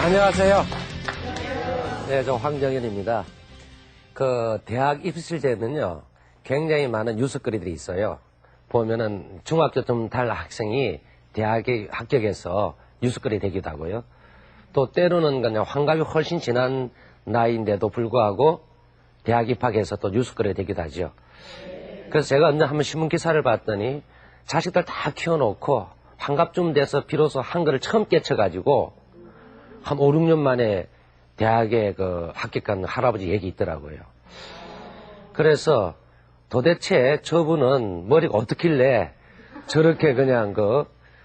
안녕하세요. 네, 저 황정현입니다. 대학 입시제는요, 굉장히 많은 뉴스거리들이 있어요. 보면은 중학교 좀 달 학생이 대학에 합격해서 뉴스거리 되기도 하고요. 또 때로는 그냥 환갑이 훨씬 지난 나이인데도 불구하고 대학 입학해서 또 뉴스거리 되기도 하죠. 그래서 제가 언제 한번 신문 기사를 봤더니 자식들 다 키워놓고 환갑쯤 돼서 비로소 한글을 처음 깨쳐가지고 한 5, 6년 만에 대학에 합격한 할아버지 얘기 있더라고요. 그래서 도대체 저분은 머리가 어떻길래 저렇게 그냥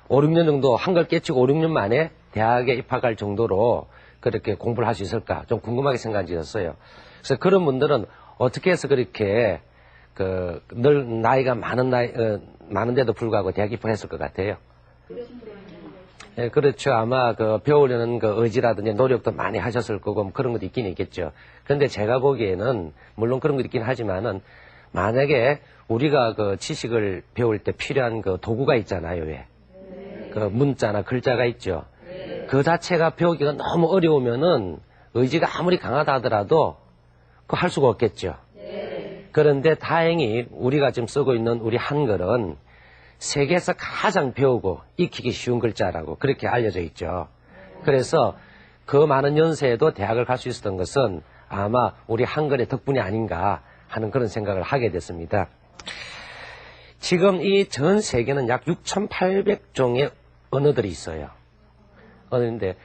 5, 6년 정도 한글 깨치고 5, 6년 만에 대학에 입학할 정도로 그렇게 공부를 할 수 있을까 좀 궁금하게 생각했어요. 그래서 그런 분들은 어떻게 해서 그렇게 늘 나이가 많은데도 불구하고 대학 입학했을 것 같아요. 예, 그렇죠. 아마 배우려는 의지라든지 노력도 많이 하셨을 거고 뭐 그런 것도 있긴 있겠죠. 그런데 제가 보기에는 물론 그런 것도 있긴 하지만은 만약에 우리가 지식을 배울 때 필요한 도구가 있잖아요. 왜? 문자나 글자가 있죠. 그 자체가 배우기가 너무 어려우면은 의지가 아무리 강하다 하더라도 할 수가 없겠죠. 그런데 다행히 우리가 지금 쓰고 있는 우리 한글은 세계에서 가장 배우고 익히기 쉬운 글자라고 그렇게 알려져 있죠. 그래서 그 많은 연세에도 대학을 갈 수 있었던 것은 아마 우리 한글의 덕분이 아닌가 하는 그런 생각을 하게 됐습니다. 지금 이 전 세계는 약 6,800종의 언어들이 있어요. 언어인데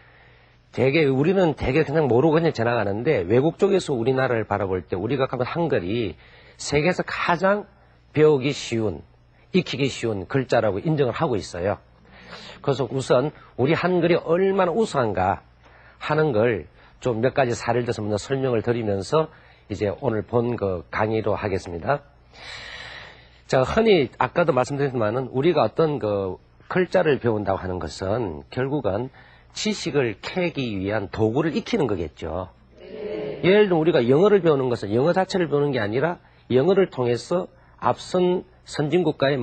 우리는 되게 그냥 모르고 그냥 지나가는데 외국 쪽에서 우리나라를 바라볼 때 우리가 하면 한글이 세계에서 가장 배우기 쉬운 익히기 쉬운 글자라고 인정을 하고 있어요. 그래서 우선 우리 한글이 얼마나 우수한가 하는 걸 좀 몇 가지 사례를 들어서 먼저 설명을 드리면서 이제 오늘 본 강의로 하겠습니다. 자, 흔히 아까도 말씀드렸지만은 우리가 어떤 글자를 배운다고 하는 것은 결국은 지식을 캐기 위한 도구를 익히는 거겠죠. 예를 들면 우리가 영어를 배우는 것은 영어 자체를 배우는 게 아니라 영어를 통해서 앞선 선진국가의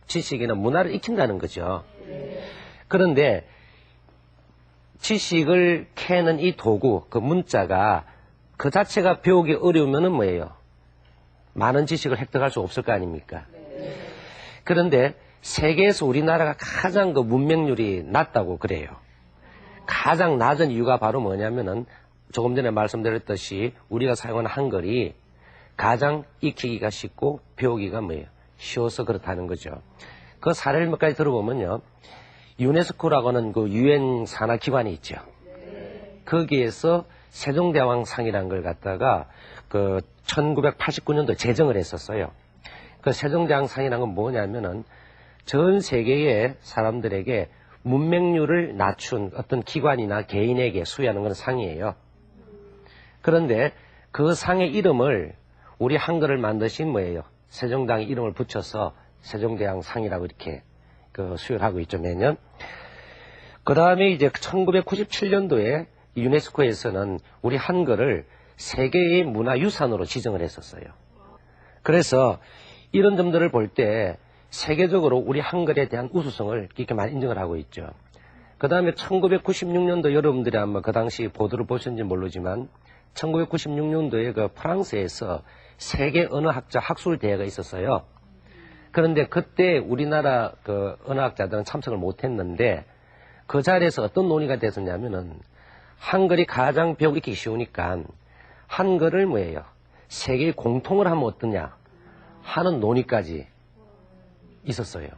지식이나 문화를 익힌다는 거죠. 그런데 지식을 캐는 이 도구, 문자가 그 자체가 배우기 어려우면은 뭐예요? 많은 지식을 획득할 수 없을 거 아닙니까? 그런데 세계에서 우리나라가 가장 문맹률이 낮다고 그래요. 가장 낮은 이유가 바로 뭐냐면은 조금 전에 말씀드렸듯이 우리가 사용하는 한글이 가장 익히기가 쉽고 배우기가 쉬워서 그렇다는 거죠. 그 사례를 몇 가지 들어보면요. 유네스코라고 하는 유엔 산하 기관이 있죠. 거기에서 세종대왕상이라는 걸 갖다가 1989년도에 제정을 했었어요. 그 세종대왕상이라는 건 뭐냐면은 전 세계의 사람들에게 문맹률을 낮춘 어떤 기관이나 개인에게 수여하는 건 상이에요. 그런데 그 상의 이름을 우리 한글을 만드신 세종대왕 이름을 붙여서 세종대왕상이라고 이렇게 수여를 하고 있죠, 매년. 그 다음에 이제 1997년도에 유네스코에서는 우리 한글을 세계의 문화유산으로 지정을 했었어요. 그래서 이런 점들을 볼 때 세계적으로 우리 한글에 대한 우수성을 이렇게 많이 인정을 하고 있죠. 그 다음에 1996년도 여러분들이 아마 그 당시 보도를 보셨는지 모르지만 1996년도에 프랑스에서 세계 언어학자 학술 대회가 있었어요. 그런데 그때 우리나라 언어학자들은 참석을 못했는데 그 자리에서 어떤 논의가 됐었냐면은 한글이 가장 배우기 쉬우니까 한글을 세계의 공통을 하면 어떠냐 하는 논의까지 있었어요.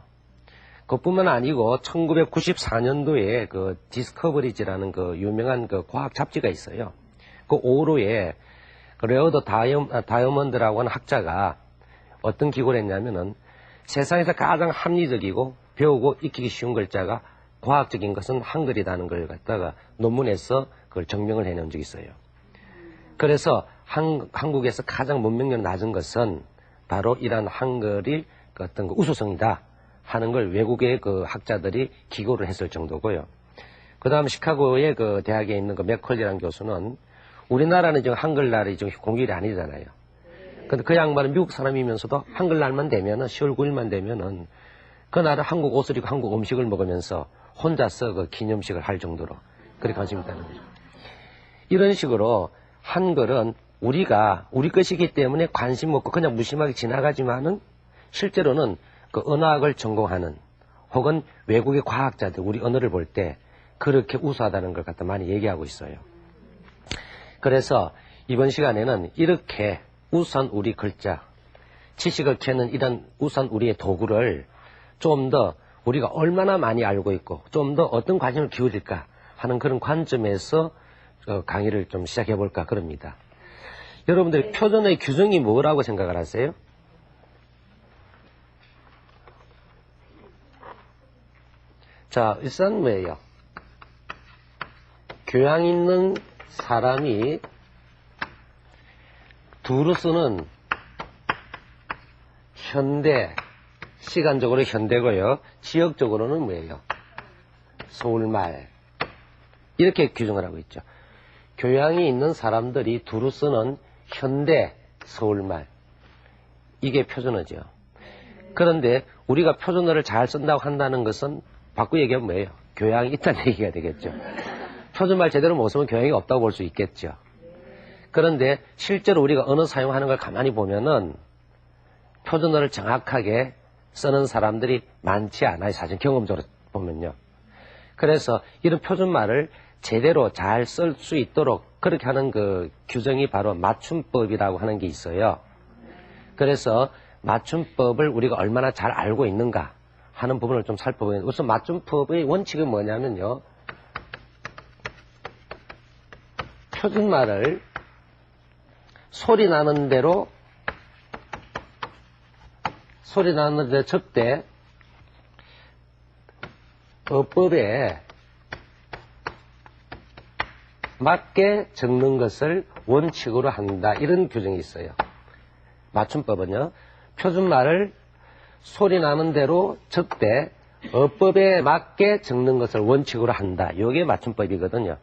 그뿐만 아니고 1994년도에 디스커버리지라는 유명한 과학 잡지가 있어요. 그 5호에 레어더 다이아몬드라고 하는 학자가 어떤 기고를 했냐면은 세상에서 가장 합리적이고 배우고 익히기 쉬운 글자가 과학적인 것은 한글이라는 걸 갖다가 논문에서 그걸 증명을 해놓은 적이 있어요. 그래서 한국에서 가장 문맹률이 낮은 것은 바로 이러한 한글이 어떤 우수성이다 하는 걸 외국의 학자들이 기고를 했을 정도고요. 그 다음 시카고의 대학에 있는 맥컬리라는 교수는 우리나라는 지금 한글날이 지금 공휴일이 아니잖아요. 근데 그 양반은 미국 사람이면서도 한글날만 되면은 10월 9일만 되면은 그날은 한국 옷을 입고 한국 음식을 먹으면서 혼자서 기념식을 할 정도로 그렇게 관심이 있다는 거죠. 이런 식으로 한글은 우리가 우리 것이기 때문에 관심 없고 그냥 무심하게 지나가지만은 실제로는 그 언어학을 전공하는 혹은 외국의 과학자들 우리 언어를 볼 때 그렇게 우수하다는 걸 갖다 많이 얘기하고 있어요. 그래서 이번 시간에는 이렇게 우수한 우리 글자, 지식을 캐는 이런 우수한 우리의 도구를 좀 더 우리가 얼마나 많이 알고 있고 좀 더 어떤 관심을 기울일까 하는 그런 관점에서 강의를 좀 시작해 볼까 그럽니다. 여러분들 표준어의 규정이 뭐라고 생각을 하세요? 자, 일단 뭐예요? 교양 있는 사람이 두루 쓰는 현대, 시간적으로 현대고요. 지역적으로는 뭐예요? 서울말. 이렇게 규정을 하고 있죠. 교양이 있는 사람들이 두루 쓰는 현대, 서울말. 이게 표준어죠. 그런데 우리가 표준어를 잘 쓴다고 한다는 것은 바꾸고 얘기하면 뭐예요? 교양이 있다는 얘기가 되겠죠. 표준말 제대로 못 쓰면 교양이 없다고 볼 수 있겠죠. 그런데 실제로 우리가 언어 사용하는 걸 가만히 보면은 표준어를 정확하게 쓰는 사람들이 많지 않아요. 사실 경험적으로 보면요. 그래서 이런 표준말을 제대로 잘 쓸 수 있도록 그렇게 하는 그 규정이 바로 맞춤법이라고 하는 게 있어요. 그래서 맞춤법을 우리가 얼마나 잘 알고 있는가 하는 부분을 좀 살펴보면 우선 맞춤법의 원칙은 뭐냐면요. 표준말을 소리 나는 대로 적되 어법에 맞게 적는 것을 원칙으로 한다. 이런 규정이 있어요. 맞춤법은요. 표준말을 소리 나는 대로 적되 어법에 맞게 적는 것을 원칙으로 한다. 이게 맞춤법이거든요.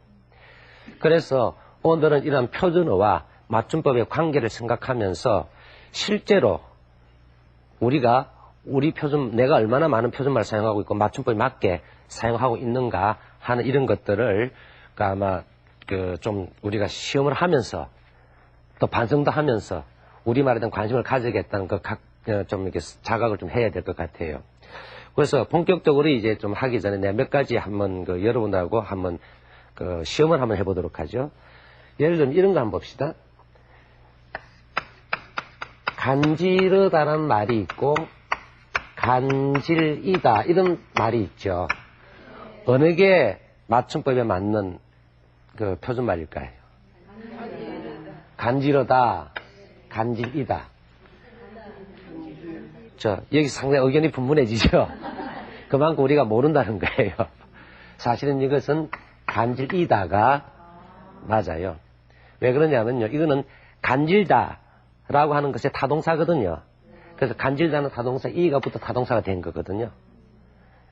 그래서 오늘은 이런 표준어와 맞춤법의 관계를 생각하면서 실제로 우리가 내가 얼마나 많은 표준말을 사용하고 있고 맞춤법에 맞게 사용하고 있는가 하는 이런 것들을 아마 좀 우리가 시험을 하면서 또 반성도 하면서 우리말에 대한 관심을 가지겠다는 좀 이렇게 자각을 좀 해야 될 것 같아요. 그래서 본격적으로 이제 좀 하기 전에 내가 몇 가지 한번 여러분하고 한번 시험을 한번 해보도록 하죠. 예를 들면 이런 거 한번 봅시다. 간지르다는 말이 있고 간질이다 이런 말이 있죠. 어느 게 맞춤법에 맞는 그 표준말일까요? 간지르다, 간질이다. 여기 상당히 의견이 분분해지죠. 그만큼 우리가 모른다는 거예요. 사실은 이것은 간질이다가 맞아요. 왜 그러냐면요. 이거는 간질다라고 하는 것이 타동사거든요. 그래서 간질다는 타동사, 이가 붙어 타동사가 된 거거든요.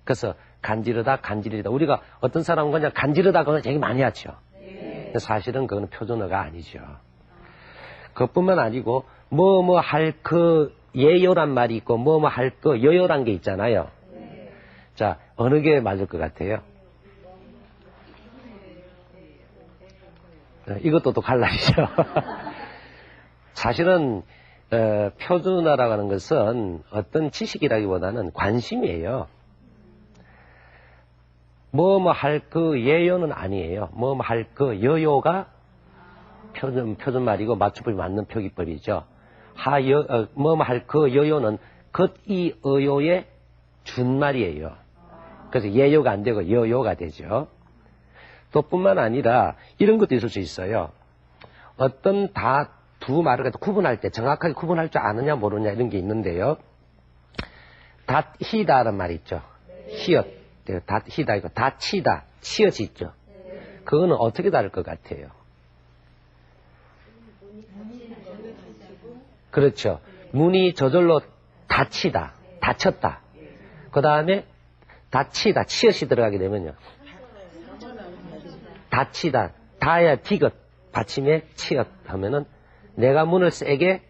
그래서 간지르다, 간질이다. 우리가 어떤 사람은 그냥 간지르다 그런 얘기 많이 하죠. 근데 사실은 그거는 표준어가 아니죠. 그것뿐만 아니고 뭐뭐 할 그 예요란 말이 있고 뭐뭐 할 그 여요란 게 있잖아요. 자, 어느 게 맞을 것 같아요? 이것도 또 갈라지죠. 사실은 표준어라고 하는 것은 어떤 지식이라기보다는 관심이에요. 뭐뭐 할 그 예요는 아니에요. 뭐뭐 할 그 여요가 표준말이고 맞춤법이 맞는 표기법이죠. 뭐뭐 할 그 여요는 겉이 어요의 준말이에요. 그래서 예요가 안 되고 여요가 되죠. 또 뿐만 아니라 이런 것도 있을 수 있어요. 어떤 두 말을 구분할 때 정확하게 구분할 줄 아느냐 모르냐 이런 게 있는데요. 닷히다라는 말이 있죠. 히읗. 닷히다 이거 닷치다. 치읓이 있죠. 그거는 어떻게 다를 것 같아요? 그렇죠. 문이 저절로 닫히다. 닫혔다. 그 다음에 닫히다. 치읓이 들어가게 되면요. 닫히다. 다야 디귿. 받침에 치읓 하면은 내가 문을 세게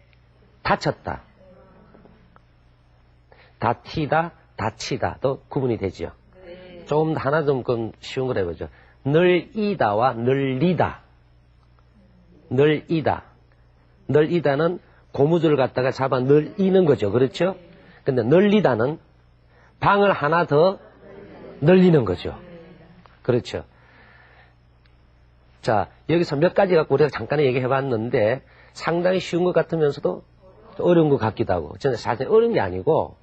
닫혔다. 닫히다, 닫히다도 구분이 되죠. 조금 하나 좀 쉬운 걸 해보죠. 늘이다와 늘리다. 널이다. 널이다는 고무줄을 갖다가 잡아 널이는 거죠. 그렇죠? 근데 널리다는 방을 하나 더 널리는 거죠. 그렇죠. 자, 여기서 몇 가지 갖고 우리가 잠깐 얘기해 봤는데 상당히 쉬운 것 같으면서도 어려운 것 같기도 하고, 저는 사실 어려운 게 아니고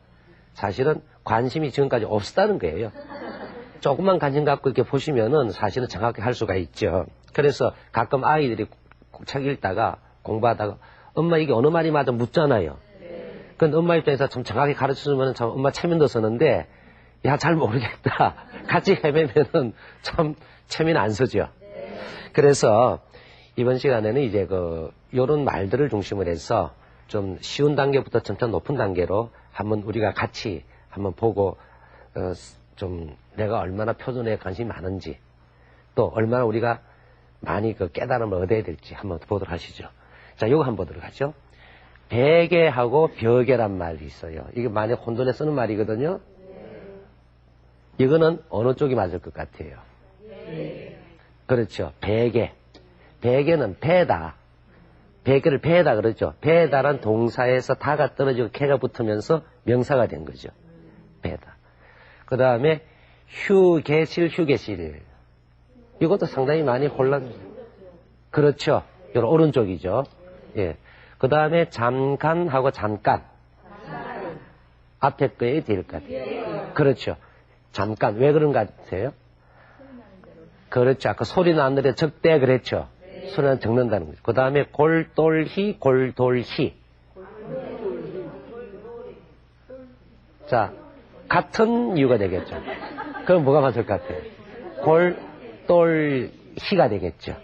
사실은 관심이 지금까지 없었다는 거예요. 조금만 관심 갖고 이렇게 보시면은 사실은 정확히 할 수가 있죠. 그래서 가끔 아이들이 책 읽다가 공부하다가 엄마 이게 어느 말이 맞아 묻잖아요. 근데 엄마 입장에서 좀 정확히 가르쳐주면 참 엄마 체면도 쓰는데 야, 잘 모르겠다. 같이 헤매면은 참 체면 안 서죠. 그래서 이번 시간에는 이제 요런 말들을 중심으로 해서 좀 쉬운 단계부터 점점 높은 단계로 한번 우리가 같이 한번 보고, 좀 내가 얼마나 표준에 관심이 많은지, 또 얼마나 우리가 많이 깨달음을 얻어야 될지 한번 보도록 하시죠. 자, 요거 한번 보도록 하죠. 베개하고 벼개란 말이 있어요. 이게 많이 혼돈에 쓰는 말이거든요. 이거는 어느 쪽이 맞을 것 같아요? 그렇죠. 베개. 베개는 배다. 베개를 배다 그러죠. 배다란 동사에서 다가 떨어지고 개가 붙으면서 명사가 된 거죠. 배다. 그 다음에 휴게실. 이것도 상당히 많이 그렇죠. 이건 오른쪽이죠. 예. 그 다음에 잠깐하고 잠깐. 앞에 거에 뒤에 것 같아요. 그렇죠. 잠깐. 왜 그런 것 같아요? 그렇죠. 아까 소리 나는데 적대 그랬죠. 소리는 적는다는 거죠. 그 다음에 골돌히. 자, 같은 이유가 되겠죠. 그럼 뭐가 맞을 것 같아요? 골돌히가 되겠죠.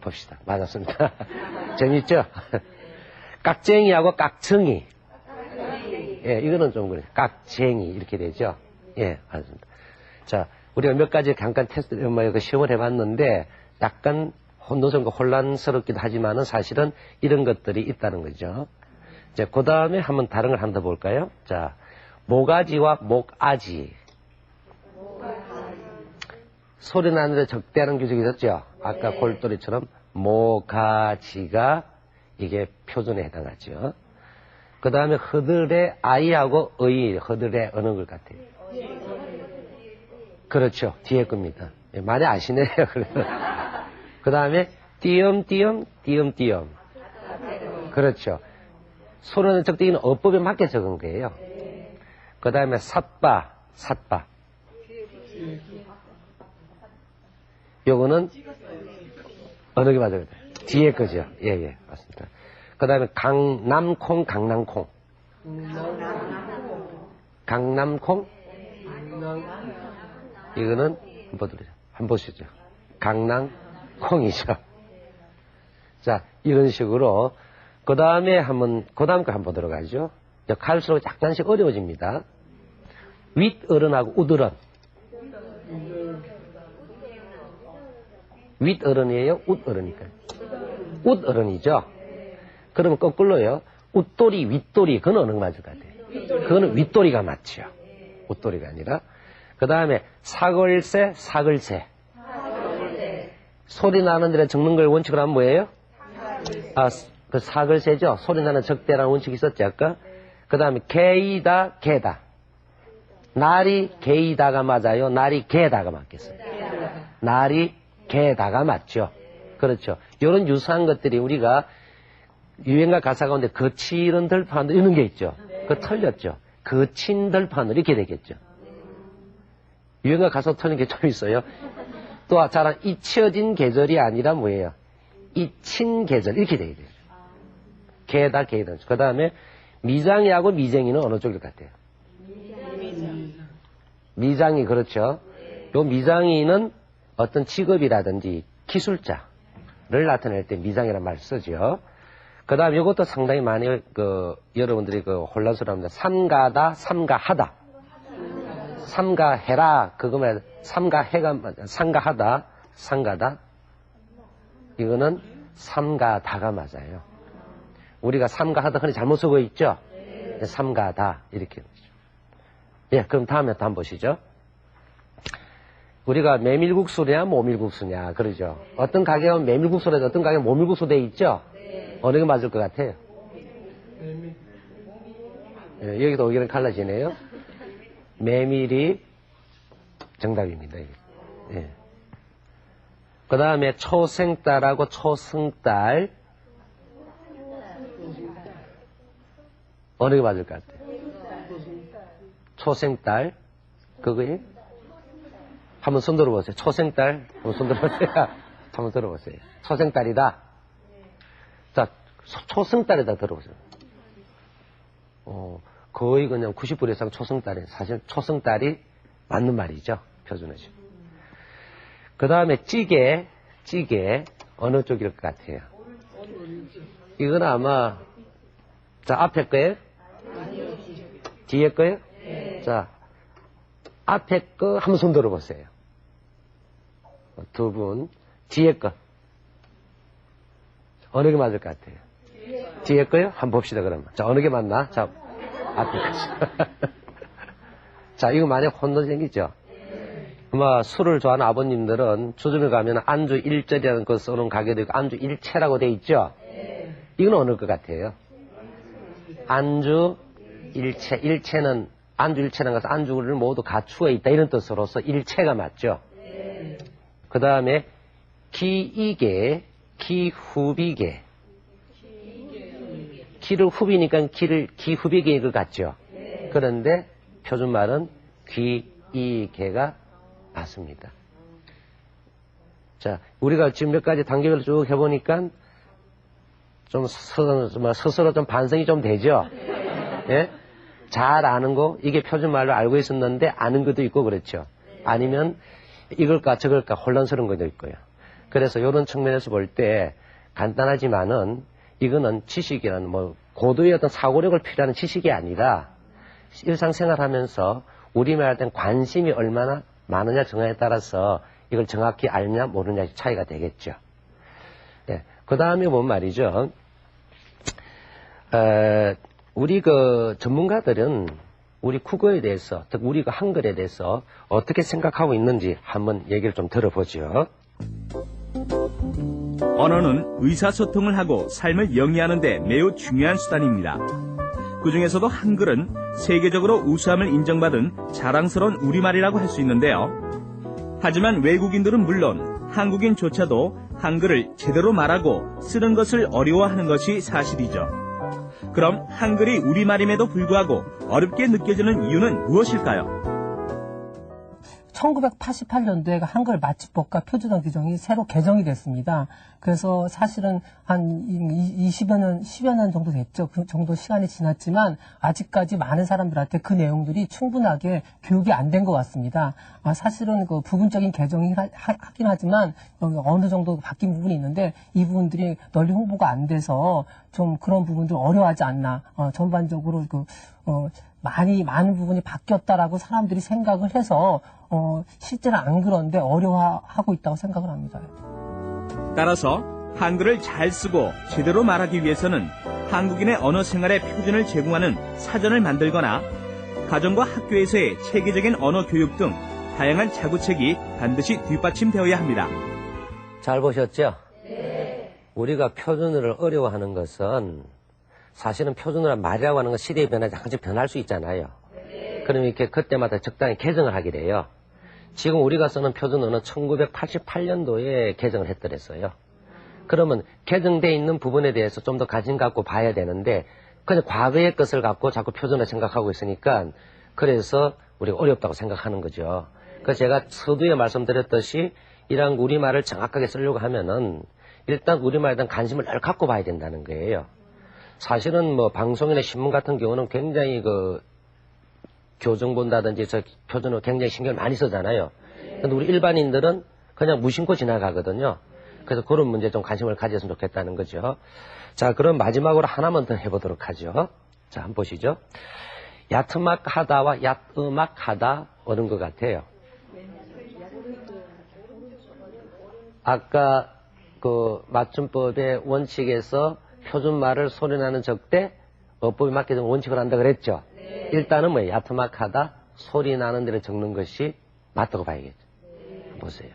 봅시다. 맞았습니다. 재밌죠? 깍쟁이하고 깍쟁이. 예, 이거는 좀 그래. 깍쟁이 이렇게 되죠. 예, 맞습니다. 자, 우리가 몇 가지 잠깐 테스트, 시험을 해봤는데 약간 혼란스럽기도 하지만은 사실은 이런 것들이 있다는 거죠. 이제 그 다음에 한번 다른 걸 한번 더 볼까요? 자, 모가지와 목아지. 소리 나는데 적대하는 규칙이 있었죠? 아까 골돌이처럼 모가지가 이게 표준에 해당하죠. 그 다음에 허들의 아이하고 의, 허들의 어느 것 같아요? 그렇죠. 뒤에 겁니다. 많이 아시네요. 그 다음에 띄엄띄엄. 그렇죠. 소리는 적대기는 어법에 맞게 적은 거예요. 그 다음에 삿바. 요거는 어느 게 맞아요? 뒤에 거죠. 예, 맞습니다. 그 다음에 강남콩. 이거는 한번 보시죠. 강낭콩이죠. 자, 이런 식으로 그 다음에 그 다음 거 한번 보도록 하죠. 갈수록 약간씩 어려워집니다. 윗어른하고 우드런. 윗어른이에요? 웃어른일까요? 웃어른이죠. 그러면 거꾸로요. 웃돌이, 윗돌이, 그건 어느 거 맞을 것 같아요? 그거는 윗돌이가 맞죠. 웃돌이가 아니라. 그 다음에 사글새. 소리 나는 데를 적는 걸 원칙으로 하면 뭐예요? 그 사글새죠. 소리 나는 적대라는 원칙이 있었지 아까. 그 다음에 개이다. 날이 개이다가 맞아요? 날이 개다가 맞겠어요? 날이 개다가 맞죠. 그렇죠. 이런 유사한 것들이 우리가 유행가 가사 가운데 거칠은 들판으로 이런 게 있죠. 그거 틀렸죠. 거친 들판으로 이렇게 되겠죠. 유행가 가사 틀린 게 좀 있어요. 또 잘 잊혀진 계절이 아니라 뭐예요? 잊힌 계절 이렇게 되겠죠. 개다. 그 다음에 미장이하고 미쟁이는 어느 쪽일 것 같아요? 미장이. 그렇죠. 요 미장이는 어떤 직업이라든지 기술자를 나타낼 때 미장이라는 말을 쓰죠. 그 다음에 이것도 상당히 많이 여러분들이 혼란스러워합니다. 삼가다, 삼가하다. 삼가해라, 그거만 삼가해가 상가하다, 상가다. 이거는 삼가다가 맞아요. 우리가 삼가하다 흔히 잘못 쓰고 있죠? 삼가다 이렇게. 예, 그럼 다음에 또 한번 보시죠. 우리가 메밀국수냐 모밀국수냐 그러죠. 어떤 가게는 메밀국수라도 어떤 가게는 모밀국수 돼 있죠. 어느 게 맞을 것 같아요? 예, 여기도 의견은 갈라지네요. 메밀이 정답입니다. 예. 그 다음에 초생딸하고 초승달 어느 게 맞을 것 같아요? 초생딸 그거예요? 한번 손 들어보세요. 초생딸 한번 손 들어보세요. 한번 들어보세요. 초생딸이다. 자, 초승달에다 들어보세요. 거의 그냥 90% 이상 초승달이에요. 사실 초승달이 맞는 말이죠. 표준어식. 그 다음에 찌개 어느 쪽일 것 같아요? 이건 아마 자 앞에 거예요? 뒤에 거예요? 자 앞에 거 한번 손 들어보세요. 두 분 뒤에 거 어느 게 맞을 것 같아요? 뒤에 거요? 한번 봅시다 그러면. 자 어느 게 맞나? 자 앞에 거. 자 이거 만약 혼돈 생기죠? 아마 술을 좋아하는 아버님들은 주점에 가면 안주 1절이라는 거 써놓은 가게도 있고 안주 1채라고 돼 있죠? 이건 어느 것 같아요? 안주 1채. 1채는 안주 1채라는 것은 안주를 모두 갖추어 있다 이런 뜻으로서 1채가 맞죠? 그 다음에 기이개, 기후비개. 기를 후비니까 기후비개인 것 같죠? 그런데 표준말은 귀이개가 맞습니다. 자, 우리가 지금 몇 가지 단계별로 쭉 해보니까 좀 스스로 좀 반성이 좀 되죠? 예? 잘 아는 거, 이게 표준말로 알고 있었는데 아는 것도 있고 그렇죠. 아니면 이걸까 저걸까 혼란스러운 것도 있고요. 그래서 이런 측면에서 볼 때 간단하지만은 이거는 지식이라는 뭐 고도의 어떤 사고력을 필요하는 지식이 아니라 일상생활 하면서 우리말에 대한 관심이 얼마나 많으냐 정하에 따라서 이걸 정확히 알냐 모르냐 차이가 되겠죠. 네. 그 다음에 뭔 말이죠. 우리 그 전문가들은 우리 국어에 대해서, 즉 우리 그 한글에 대해서 어떻게 생각하고 있는지 한번 얘기를 좀 들어보죠. 언어는 의사소통을 하고 삶을 영위하는 데 매우 중요한 수단입니다. 그중에서도 한글은 세계적으로 우수함을 인정받은 자랑스러운 우리말이라고 할 수 있는데요. 하지만 외국인들은 물론 한국인조차도 한글을 제대로 말하고 쓰는 것을 어려워하는 것이 사실이죠. 그럼 한글이 우리말임에도 불구하고 어렵게 느껴지는 이유는 무엇일까요? 1988년도에 한글 마취법과 표준어 규정이 새로 개정이 됐습니다. 그래서 사실은 한 20여 년, 10여 년 정도 됐죠. 그 정도 시간이 지났지만 아직까지 많은 사람들한테 그 내용들이 충분하게 교육이 안 된 것 같습니다. 사실은 그 부분적인 개정이 하긴 하지만 어느 정도 바뀐 부분이 있는데 이 부분들이 널리 홍보가 안 돼서 좀 그런 부분들 어려워하지 않나. 전반적으로 많은 부분이 바뀌었다라고 사람들이 생각을 해서 실제는 안 그런데 어려워하고 있다고 생각을 합니다. 따라서 한글을 잘 쓰고 제대로 말하기 위해서는 한국인의 언어 생활의 표준을 제공하는 사전을 만들거나 가정과 학교에서의 체계적인 언어 교육 등 다양한 자구책이 반드시 뒷받침되어야 합니다. 잘 보셨죠? 네. 우리가 표준어를 어려워하는 것은 사실은 표준어란 말이라고 하는 건 시대의 변화에 항상 변할 수 있잖아요. 네. 그럼 이렇게 그때마다 적당히 개정을 하게 돼요. 지금 우리가 쓰는 표준어는 1988년도에 개정을 했더랬어요. 그러면 개정되어 있는 부분에 대해서 좀 더 관심 갖고 봐야 되는데 그냥 과거의 것을 갖고 자꾸 표준어 생각하고 있으니까 그래서 우리가 어렵다고 생각하는 거죠. 그래서 제가 서두에 말씀드렸듯이 이런 우리말을 정확하게 쓰려고 하면은 일단 우리말에 대한 관심을 늘 갖고 봐야 된다는 거예요. 사실은 뭐 방송이나 신문 같은 경우는 굉장히 교정 본다든지 저 표준어 굉장히 신경을 많이 쓰잖아요. 근데 우리 일반인들은 그냥 무심코 지나가거든요. 그래서 그런 문제에 좀 관심을 가졌으면 좋겠다는 거죠. 자, 그럼 마지막으로 하나만 더 해보도록 하죠. 자, 한번 보시죠. 야트막하다와 야음악하다 어느 것 같아요? 아까 그 맞춤법의 원칙에서 표준말을 소리나는 적대 어법에 맞게 좀 원칙을 한다 그랬죠. 일단은 뭐예요? 야트막하다 소리 나는 데를 적는 것이 맞다고 봐야겠죠. 보세요.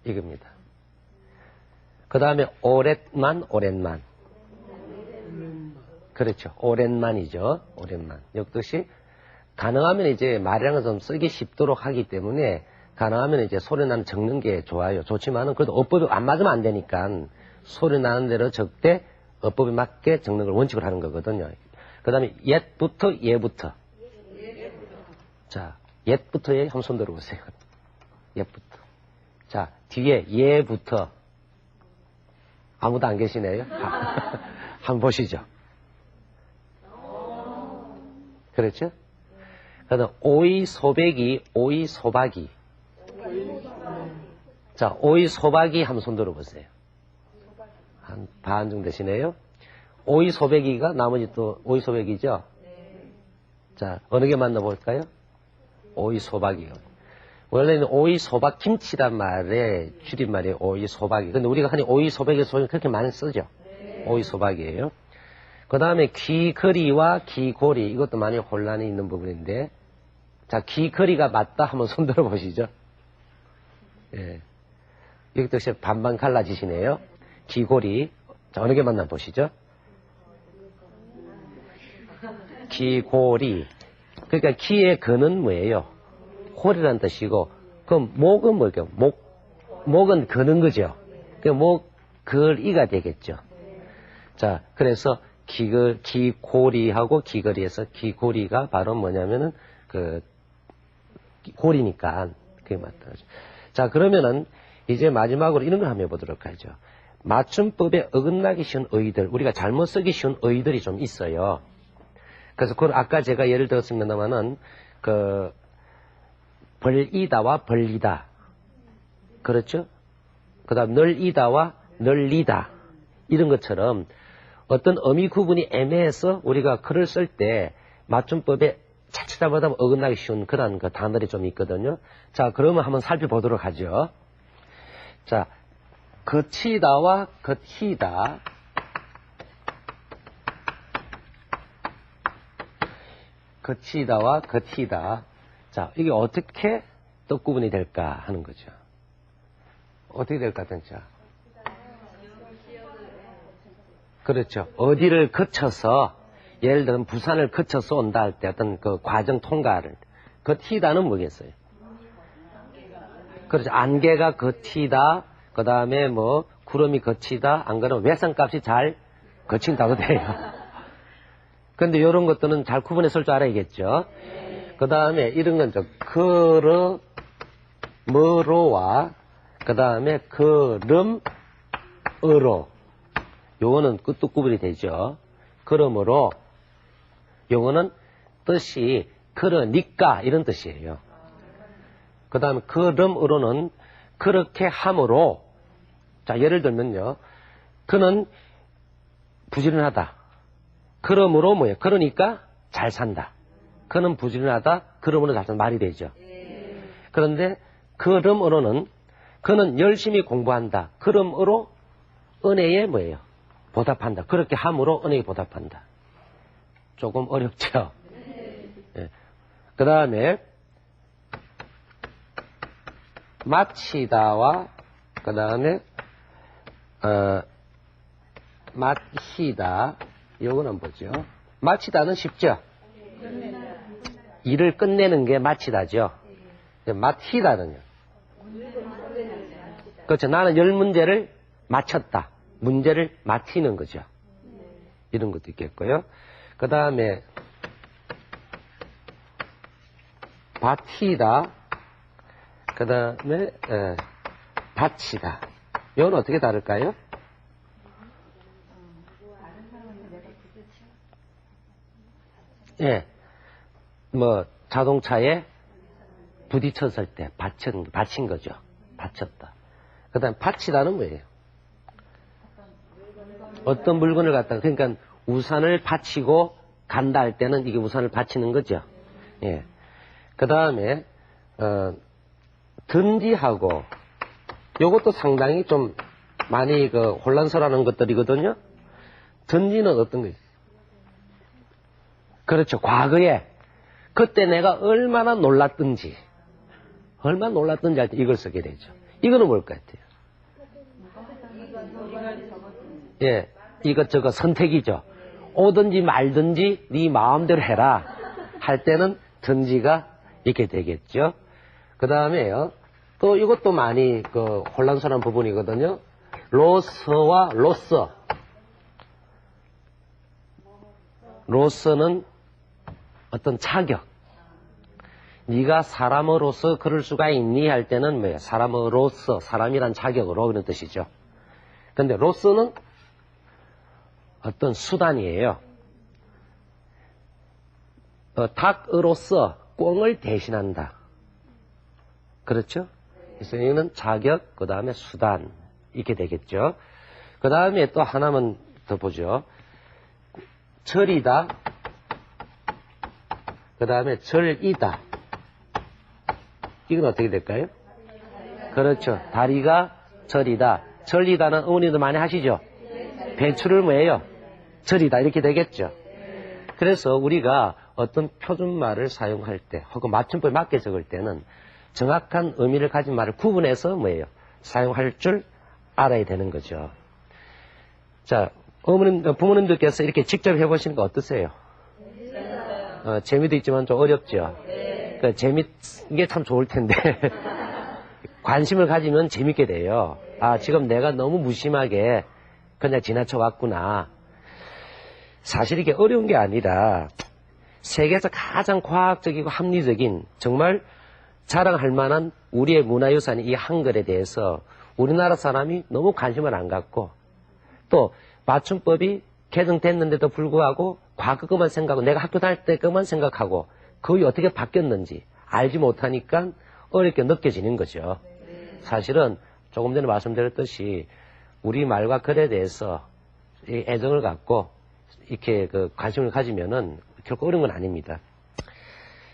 이겁니다. 그 다음에 오랫만. 그렇죠. 오랜만이죠. 오랜만. 역시 가능하면 이제 말이라는 건 좀 쓰기 쉽도록 하기 때문에 가능하면 이제 소리 나는 적는 게 좋아요. 좋지만은 그래도 어법이 안 맞으면 안 되니까 소리 나는 대로 적되 어법에 맞게 적는 걸 원칙으로 하는 거거든요. 그 다음에 옛부터 예부터. 자, 옛부터 예 한번 손 들어보세요. 옛부터. 자, 뒤에 예부터. 아무도 안 계시네요. 한번 보시죠. 그렇죠? 그다음 오이 소백이, 오이 소박이. 자, 오이 소박이 한번 손 들어보세요. 한 반 정도 되시네요. 오이 소백이가 나머지 또 오이 소백이죠? 자, 어느 게 맞나 볼까요? 오이 소박이요. 원래는 오이 소박 김치란 말의 줄임말이에요. 오이 소박이. 근데 우리가 흔히 오이 소백의 소리를 그렇게 많이 쓰죠? 오이 소박이에요. 그 다음에 귀거리와 귀고리, 이것도 많이 혼란이 있는 부분인데, 자, 귀거리가 맞다 한번 손 들어 보시죠. 예. 여기도 역시 반반 갈라지시네요. 귀고리. 자, 어느 게 맞나 보시죠. 귀고리. 그러니까 귀의 근은 뭐예요? 홀이라는 뜻이고, 그럼 목은 뭐예요? 목은 거는 거죠. 그 목, 걸이가 되겠죠. 자, 그래서 귀고리하고 귀거리에서 귀고리가 바로 뭐냐면은 고리니까 그게 맞다. 자, 그러면은 이제 마지막으로 이런 걸 한번 해보도록 하죠. 맞춤법에 어긋나기 쉬운 어휘들, 우리가 잘못 쓰기 쉬운 어휘들이 좀 있어요. 그래서 그걸 아까 제가 예를 들었습니다만은 벌이다와 벌리다, 그렇죠? 그다음 널이다와 널리다, 이런 것처럼 어떤 어미 구분이 애매해서 우리가 글을 쓸 때 맞춤법에 차치다마다 어긋나기 쉬운 그런 단어들이 좀 있거든요. 자, 그러면 한번 살펴보도록 하죠. 자, 거치다와 겉히다. 거치다와 겉히다. 자, 이게 어떻게 뜻 구분이 될까 하는 거죠. 어떻게 될까, 진짜. 그렇죠. 어디를 거쳐서, 예를 들면 부산을 거쳐서 온다 할 때 어떤 그 과정 통과를. 겉히다는 뭐겠어요? 그렇죠. 안개가 겉히다. 그 다음에 뭐, 구름이 겉히다. 안 그러면 외상값이 잘 겉힌다고 돼요. 근데 이런 것들은 잘 구분해 쓸 줄 알아야겠죠. 그 다음에 이런 건 걸음으로와 그 다음에 걸음으로. 요거는 뜻 구분이 되죠. 그러므로 요거는 뜻이 그러니까 이런 뜻이에요. 그 다음에 그럼으로는 그렇게 함으로. 자, 예를 들면요, 그는 부지런하다. 그러므로 뭐예요? 그러니까 잘 산다. 그는 부지런하다. 그러므로 잘 산다. 말이 되죠. 그런데 그러므로는 그는 열심히 공부한다. 그러므로 은혜에 뭐예요? 보답한다. 그렇게 함으로 은혜에 보답한다. 조금 어렵죠? 예. 그 다음에 마치다와 그 다음에 마치다. 요거는 뭐죠? 마치다는 쉽죠? 일을 끝내는 게 마치다죠. 마치다는요. 그렇죠. 나는 10문제를 마쳤다. 문제를 마치는 거죠. 이런 것도 있겠고요. 그 다음에 바치다. 그 다음에 바치다. 이건 어떻게 다를까요? 예, 뭐 자동차에 부딪혔을 때 받친 거죠. 받쳤다. 그 다음 바치다는 뭐예요? 어떤 물건을 갖다가, 그러니까 우산을 받치고 간다 할 때는 이게 우산을 받치는 거죠. 예. 그 다음에 든지하고 요것도 상당히 좀 많이 혼란스러워하는 것들이거든요. 든지는 어떤 거예요? 그렇죠. 과거에 그때 내가 얼마나 놀랐든지 얼마나 놀랐던지 할 때 이걸 쓰게 되죠. 이거는 뭘 것 같아요? 예, 이것저것 선택이죠. 오든지 말든지 네 마음대로 해라 할 때는 든지가 있게 되겠죠. 그 다음에요. 또 이것도 많이 혼란스러운 부분이거든요. 로서와 로서. 로서는 어떤 자격. 네가 사람으로서 그럴 수가 있니 할 때는 뭐예요? 사람으로서, 사람이란 자격으로 그런 뜻이죠. 근데 로서는 어떤 수단이에요. 닭으로서 꿩을 대신한다. 그렇죠? 그래서 이거는 자격, 그 다음에 수단 이렇게 되겠죠. 그 다음에 또 하나만 더 보죠. 절이다. 그 다음에 절이다. 이건 어떻게 될까요? 그렇죠. 다리가 절이다. 절이다는 어머니도 많이 하시죠? 배추를 뭐예요? 절이다. 이렇게 되겠죠. 그래서 우리가 어떤 표준말을 사용할 때 혹은 맞춤법에 맞게 적을 때는 정확한 의미를 가진 말을 구분해서 뭐예요? 사용할 줄 알아야 되는 거죠. 자, 부모님들께서 이렇게 직접 해보시는 거 어떠세요? 재미도 있지만 좀 어렵죠. 재밌는 게 참 좋을 텐데 관심을 가지면 재밌게 돼요. 아, 지금 내가 너무 무심하게 그냥 지나쳐 왔구나. 사실 이게 어려운 게 아니라 세계에서 가장 과학적이고 합리적인 정말 자랑할 만한 우리의 문화유산인 이 한글에 대해서 우리나라 사람이 너무 관심을 안 갖고 또 맞춤법이 개정됐는데도 불구하고 과거 것만 생각하고 내가 학교 다닐 때 것만 생각하고 그게 어떻게 바뀌었는지 알지 못하니까 어렵게 느껴지는 거죠. 사실은 조금 전에 말씀드렸듯이 우리말과 글에 대해서 애정을 갖고 이렇게 관심을 가지면은 결코 어려운 건 아닙니다.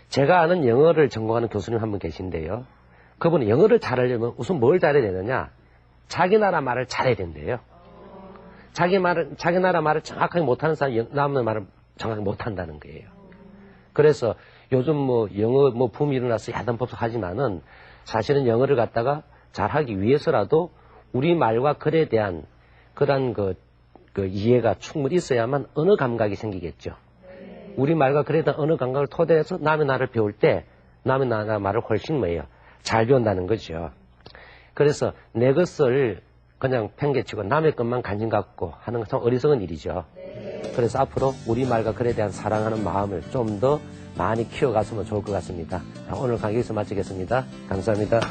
제가 아는 영어를 전공하는 교수님 한 분 계신데요. 그분은 영어를 잘하려면 우선 뭘 잘해야 되느냐? 자기 나라 말을 잘해야 된대요. 자기 나라 말을 정확하게 못하는 사람이 남의 말을 정확하게 못한다는 거예요. 그래서 요즘 영어 붐이 일어나서 야단법석 하지만은 사실은 영어를 갖다가 잘하기 위해서라도 우리말과 글에 대한 그런 이해가 충분히 있어야만 언어 감각이 생기겠죠. 우리말과 글에 대한 언어 감각을 토대해서 남의 나라를 배울 때 남의 나라 말을 훨씬 잘 배운다는 거죠. 그래서 내 것을 그냥 팽개치고 남의 것만 관심 갖고 하는 건 참 어리석은 일이죠. 그래서 앞으로 우리말과 글에 대한 사랑하는 마음을 좀 더 많이 키워갔으면 좋을 것 같습니다. 오늘 강의 여기서 마치겠습니다. 감사합니다.